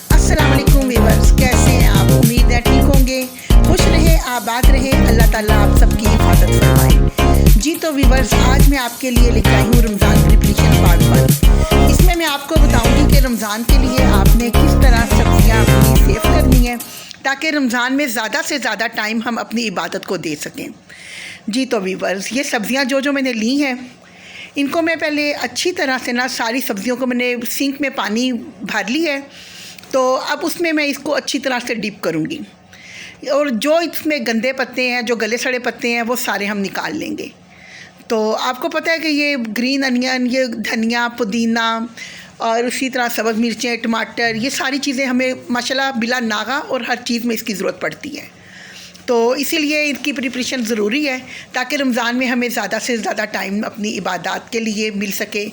अस्सलाम वालेकुम व्यूअर्स, कैसे हैं आप? उम्मीद है ठीक होंगे। खुश रहे, आबाद रहे, अल्लाह ताला आप सबकी हिफाजत फरमाए। जी तो व्यूअर्स, आज मैं आपके लिए लेकर आई हूँ रमज़ान प्रिपरेशन पार्ट 1। इसमें मैं आपको बताऊंगी कि रमज़ान के लिए आपने किस तरह सब्जियाँ अपनी सेव करनी है ताकि रमज़ान में ज़्यादा से ज़्यादा टाइम हम अपनी इबादत को दे सकें। जी तो व्यूअर्स, ये सब्ज़ियाँ जो मैंने ली हैं, इनको मैं पहले अच्छी तरह से सारी सब्ज़ियों को मैंने सिंक में पानी भर ली है। तो अब उसमें मैं इसको अच्छी तरह से डिप करूँगी और जो इसमें गंदे पत्ते हैं, जो गले सड़े पत्ते हैं, वो सारे हम निकाल लेंगे। तो आपको पता है कि ये ग्रीन अनियन, ये धनिया, पुदीना और उसी तरह सब्ज़ मिर्चें, टमाटर, ये सारी चीज़ें हमें माशाल्लाह बिला नागा और हर चीज़ में इसकी ज़रूरत पड़ती है। तो इसीलिए इनकी प्रिपरेशन ज़रूरी है ताकि रमज़ान में हमें ज़्यादा से ज़्यादा टाइम अपनी इबादत के लिए मिल सके।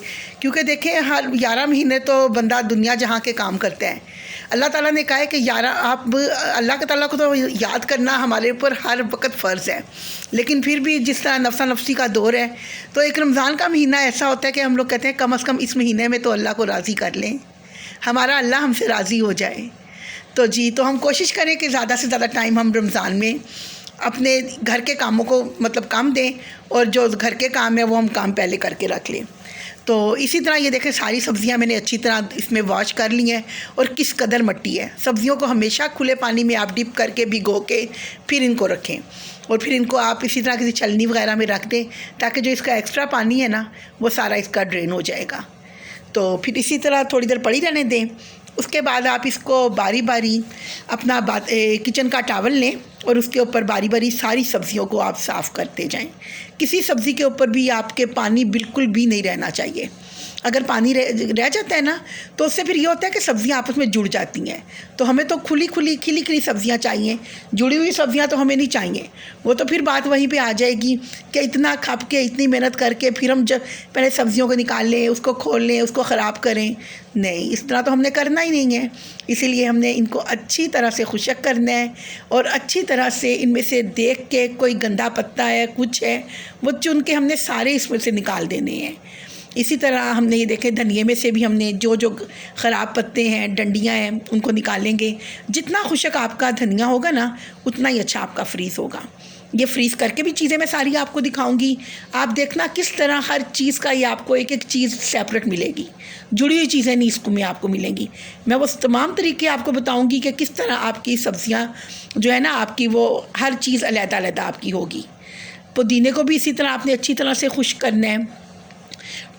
क्योंकि देखें, हर 11 महीने तो बंदा दुनिया जहाँ के काम करता है। अल्लाह ताला ने कहा है कि अल्लाह ताला को तो याद करना हमारे ऊपर हर वक्त फ़र्ज़ है, लेकिन फिर भी जिस तरह नफ्सा नफ्सी का दौर है, तो एक रमज़ान का महीना ऐसा होता है कि हम लोग कहते हैं कम से कम इस महीने में तो अल्लाह को राज़ी कर लें, हमारा अल्लाह हमसे राज़ी हो जाए। तो हम कोशिश करें कि ज़्यादा से ज़्यादा टाइम हम रमज़ान में अपने घर के कामों को कम दें और जो घर के काम है वो हम काम पहले करके रख लें। तो इसी तरह ये देखें, सारी सब्ज़ियां मैंने अच्छी तरह इसमें वॉश कर ली हैं और किस कदर मिट्टी है। सब्ज़ियों को हमेशा खुले पानी में आप डिप करके भिगो के फिर इनको रखें और फिर इनको आप इसी तरह किसी छलनी वगैरह में रख दें ताकि जो इसका एक्स्ट्रा पानी है ना, वो सारा इसका ड्रेन हो जाएगा। तो फिर इसी तरह थोड़ी देर पड़ी रहने दें। उसके बाद आप इसको बारी बारी अपना किचन का टावल लें और उसके ऊपर बारी बारी सारी सब्ज़ियों को आप साफ़ करते जाएं। किसी सब्ज़ी के ऊपर भी आपके पानी बिल्कुल भी नहीं रहना चाहिए। अगर पानी रह जाता है ना, तो उससे फिर ये होता है कि सब्ज़ियाँ आपस में जुड़ जाती हैं। तो हमें तो खिली खिली सब्ज़ियाँ चाहिए, जुड़ी हुई सब्ज़ियाँ तो हमें नहीं चाहिए। वो तो फिर बात वहीं पे आ जाएगी कि इतना खप के, इतनी मेहनत करके फिर हम जब पहले सब्ज़ियों को निकाल लें, उसको खोल लें, उसको ख़राब करें। नहीं, इस तरह तो हमने करना ही नहीं है। इसीलिए हमने इनको अच्छी तरह से खुशक करना है और अच्छी तरह से इनमें से देख के कोई गंदा पत्ता है, कुछ है, वो चुन के हमने सारे इसमें से निकाल देने हैं। इसी तरह हमने ये देखे, धनिए में से भी हमने जो ख़राब पत्ते हैं, डंडियाँ हैं, उनको निकालेंगे। जितना खुशक आपका धनिया होगा ना, उतना ही अच्छा आपका फ्रीज़ होगा। ये फ्रीज़ करके भी चीज़ें मैं सारी आपको दिखाऊंगी। आप देखना किस तरह हर चीज़ का ये आपको एक एक चीज़ सेपरेट मिलेगी, जुड़ी हुई चीज़ें नहीं इसको में आपको मिलेंगी। मैं वो तमाम तरीके आपको बताऊंगी कि किस तरह आपकी सब्ज़ियाँ जो है ना, आपकी वो हर चीज़ अलग-अलग आपकी होगी। पुदीने को भी इसी तरह आपने अच्छी तरह से खुश्क करना है।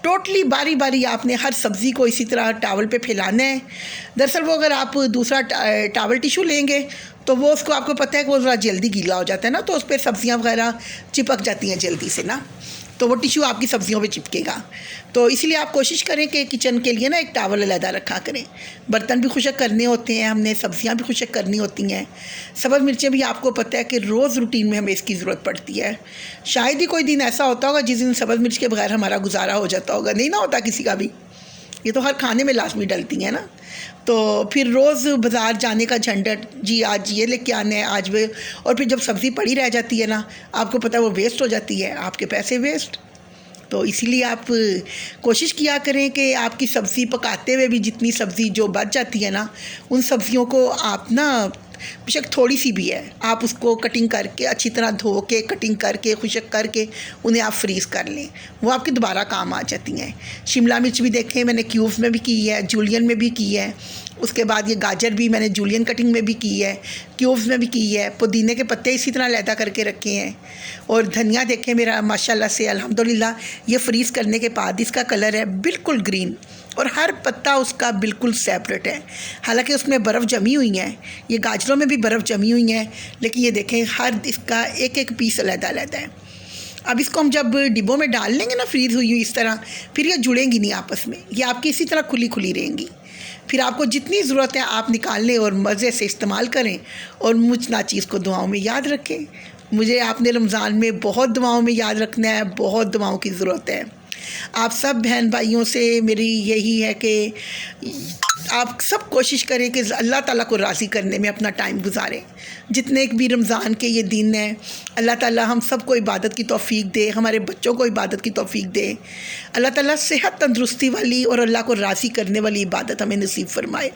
टोटली बारी बारी आपने हर सब्ज़ी को इसी तरह टावल पे फैलाना है। दरअसल वो अगर आप दूसरा टावल टिशू लेंगे तो वो उसको आपको पता है कि वो ज़रा जल्दी गीला हो जाता है ना, तो उस पर सब्ज़ियाँ वगैरह चिपक जाती हैं जल्दी से ना, तो वो टिशू आपकी सब्ज़ियों पे चिपकेगा। तो इसलिए आप कोशिश करें कि किचन के लिए ना एक टावल अलहदा रखा करें। बर्तन भी खुशक करने होते हैं हमने, सब्ज़ियाँ भी खुशक करनी होती हैं। सब्ज़ मिर्चें भी आपको पता है कि रोज़ रूटीन में हमें इसकी ज़रूरत पड़ती है। शायद ही कोई दिन ऐसा होता होगा जिस दिन सब्ज़ मिर्च के बगैर हमारा गुजारा हो जाता होगा, नहीं ना होता किसी का भी। ये तो हर खाने में लाजमी डलती हैं ना। तो फिर रोज़ बाज़ार जाने का झंझट, जी आज ये लेके आना है, आज वे, और फिर जब सब्ज़ी पड़ी रह जाती है ना, आपको पता है वो वेस्ट हो जाती है, आपके पैसे वेस्ट। तो इसीलिए आप कोशिश किया करें कि आपकी सब्ज़ी पकाते हुए भी जितनी सब्ज़ी जो बच जाती है ना, उन सब्ज़ियों को आप ना, बेशक थोड़ी सी भी है, आप उसको कटिंग करके अच्छी तरह धो के, कटिंग करके, खुशक करके उन्हें आप फ्रीज़ कर लें। वो आपके दोबारा काम आ जाती हैं। शिमला मिर्च भी देखें, मैंने क्यूब्स में भी की है, जूलियन में भी की है। उसके बाद ये गाजर भी मैंने जूलियन कटिंग में भी की है, क्यूब्स में भी की है। पुदीने के पत्ते इसी तरह लैदा करके रखे हैं। और धनिया देखें मेरा माशाल्लाह से अल्हम्दुलिल्लाह, ये फ्रीज़ करने के बाद इसका कलर है बिल्कुल ग्रीन और हर पत्ता उसका बिल्कुल सेपरेट है। हालांकि उसमें बर्फ़ जमी हुई है, ये गाजरों में भी बर्फ़ जमी हुई है, लेकिन ये देखें हर इसका एक एक पीस अलग-अलग है। अब इसको हम जब डिब्बों में डाल लेंगे ना, फ्रीज़ हुई हुई इस तरह, फिर ये जुड़ेंगी नहीं आपस में, ये आपकी इसी तरह खुली खुली रहेंगी। फिर आपको जितनी ज़रूरत है आप निकाल लें और मज़े से इस्तेमाल करें और मुझ नाचीज़ को दुआओं में याद रखें। मुझे आपने रमज़ान में बहुत दुआओं में याद रखना है, बहुत दुआओं की ज़रूरत है। आप सब बहन भाइयों से मेरी यही है कि आप सब कोशिश करें कि अल्लाह ताला को राज़ी करने में अपना टाइम गुजारें। जितने भी रमज़ान के ये दिन हैं, अल्लाह ताला हम सबको इबादत की तौफ़ीक दे, हमारे बच्चों को इबादत की तौफ़ीक दे। अल्लाह ताला सेहत तंदुरुस्ती वाली और अल्लाह को राज़ी करने वाली इबादत हमें नसीब फ़रमाए।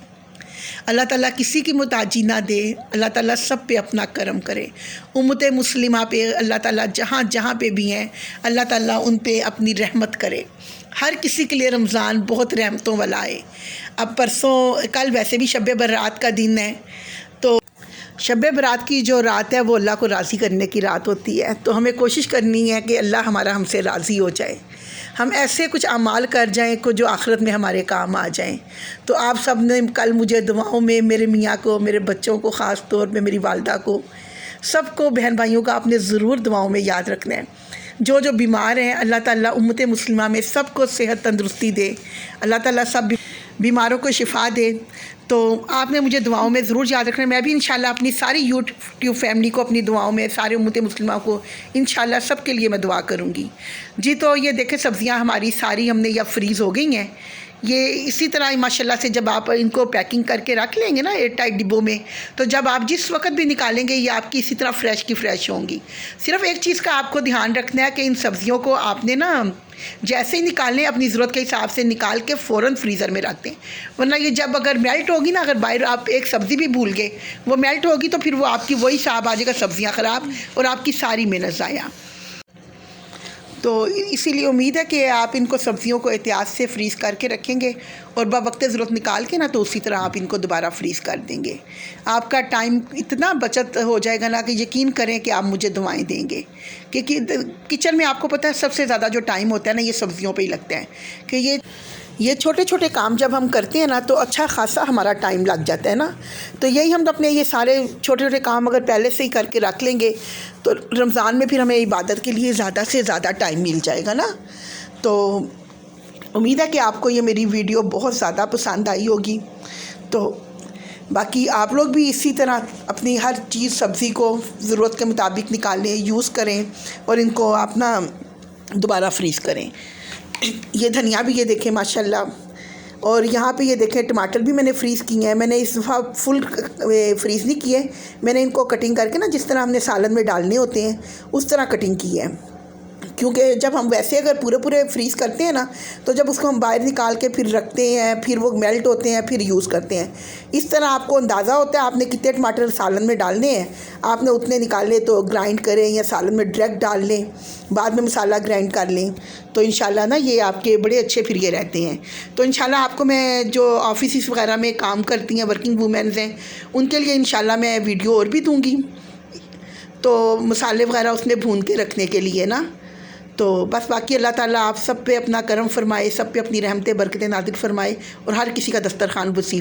अल्लाह ताला किसी की मुताजी ना दे, अल्लाह ताला सब पे अपना करम करे। उम्मत मुस्लिमा पे अल्लाह ताला जहाँ जहाँ पे भी हैं, अल्लाह ताला उन पे अपनी रहमत करे। हर किसी के लिए रमज़ान बहुत रहमतों वाला है। अब कल वैसे भी शब बरात का दिन है, तो शब बरात की जो रात है वो अल्लाह को राज़ी करने की रात होती है। तो हमें कोशिश करनी है कि अल्लाह हमारा हमसे राज़ी हो जाए, हम ऐसे कुछ अमाल कर जाएं को जो आखिरत में हमारे काम आ जाएं। तो आप सब ने कल मुझे दुआओं में, मेरे मियाँ को, मेरे बच्चों को, ख़ास तौर पे मेरी वालदा को, सबको बहन भाइयों का आपने ज़रूर दुआओं में याद रखना है। जो जो बीमार हैं, अल्लाह ताला उम्मत मुस्लिमा में सबको सेहत तंदुरुस्ती दे, अल्लाह ताला सब बीमारों को शिफा दे। तो आपने मुझे दुआओं में ज़रूर याद रखना है। मैं भी इंशाल्लाह अपनी सारी यूट्यूब फैमिली को अपनी दुआओं में, सारे उम्मत मुस्लिमा को इंशाल्लाह सब के लिए मैं दुआ करूँगी। जी, तो ये देखें सब्ज़ियाँ हमारी सारी हमने या फ्रीज़ हो गई हैं। ये इसी तरह माशाल्लाह से जब आप इनको पैकिंग करके रख लेंगे ना एयर टाइट डिब्बों में, तो जब आप जिस वक्त भी निकालेंगे ये आपकी इसी तरह फ़्रेश की फ़्रेश होंगी। सिर्फ़ एक चीज़ का आपको ध्यान रखना है कि इन सब्ज़ियों को आपने ना जैसे ही निकालें अपनी ज़रूरत के हिसाब से निकाल के फ़ौरन फ्रीज़र में रख दें, वरना ये जब अगर मेल्ट होगी ना, अगर बाहर आप एक सब्ज़ी भी भूल गए, वो मेल्ट होगी तो फिर वो आपकी वही हिसाब आ जाएगा, सब्ज़ियाँ ख़राब और आपकी सारी मेहनत ज़ाया। तो इसीलिए उम्मीद है कि आप इनको सब्ज़ियों को एहतियात से फ्रीज़ करके रखेंगे और बवक्त ज़रूरत निकाल के ना तो उसी तरह आप इनको दोबारा फ्रीज़ कर देंगे। आपका टाइम इतना बचत हो जाएगा ना कि यकीन करें कि आप मुझे दुआएं देंगे, क्योंकि किचन में आपको पता है सबसे ज़्यादा जो टाइम होता है ना ये सब्ज़ियों पे ही लगता है। कि ये छोटे छोटे काम जब हम करते हैं ना तो अच्छा खासा हमारा टाइम लग जाता है ना। तो यही हम अपने ये सारे छोटे छोटे काम अगर पहले से ही करके रख लेंगे तो रमज़ान में फिर हमें इबादत के लिए ज़्यादा से ज़्यादा टाइम मिल जाएगा ना। तो उम्मीद है कि आपको ये मेरी वीडियो बहुत ज़्यादा पसंद आई होगी। तो बाकी आप लोग भी इसी तरह अपनी हर चीज़ सब्ज़ी को ज़रूरत के मुताबिक निकालें, यूज़ करें और इनको आप ना दोबारा फ्रीज़ करें। ये धनिया भी ये देखें माशाल्लाह, और यहाँ पे ये देखें टमाटर भी मैंने फ्रीज़ किए हैं। मैंने इस दफ़ा फुल फ्रीज़ नहीं किए, मैंने इनको कटिंग करके ना जिस तरह हमने सालन में डालने होते हैं उस तरह कटिंग की है। क्योंकि जब हम वैसे अगर पूरे फ्रीज़ करते हैं ना तो जब उसको हम बाहर निकाल के फिर रखते हैं, फिर वो मेल्ट होते हैं, फिर यूज़ करते हैं। इस तरह आपको अंदाज़ा होता है आपने कितने टमाटर सालन में डालने हैं, आपने उतने निकाले तो ग्राइंड करें या सालन में डायरेक्ट डाल लें, बाद में मसाला ग्राइंड कर लें। तो इंशाल्लाह ना ये आपके बड़े अच्छे फिर ये रहते हैं। तो इंशाल्लाह आपको मैं जो ऑफिस वगैरह में काम करती हैं, वर्किंग वूमेंस हैं, उनके लिए इंशाल्लाह मैं वीडियो और भी दूँगी, तो मसाले वगैरह उसमें भून के रखने के लिए ना। तो बस बाकी अल्लाह ताला आप सब पे अपना करम फरमाए, सब पे अपनी रहमतें बरकतें नाज़िल फरमाए और हर किसी का दस्तरखान वसीअ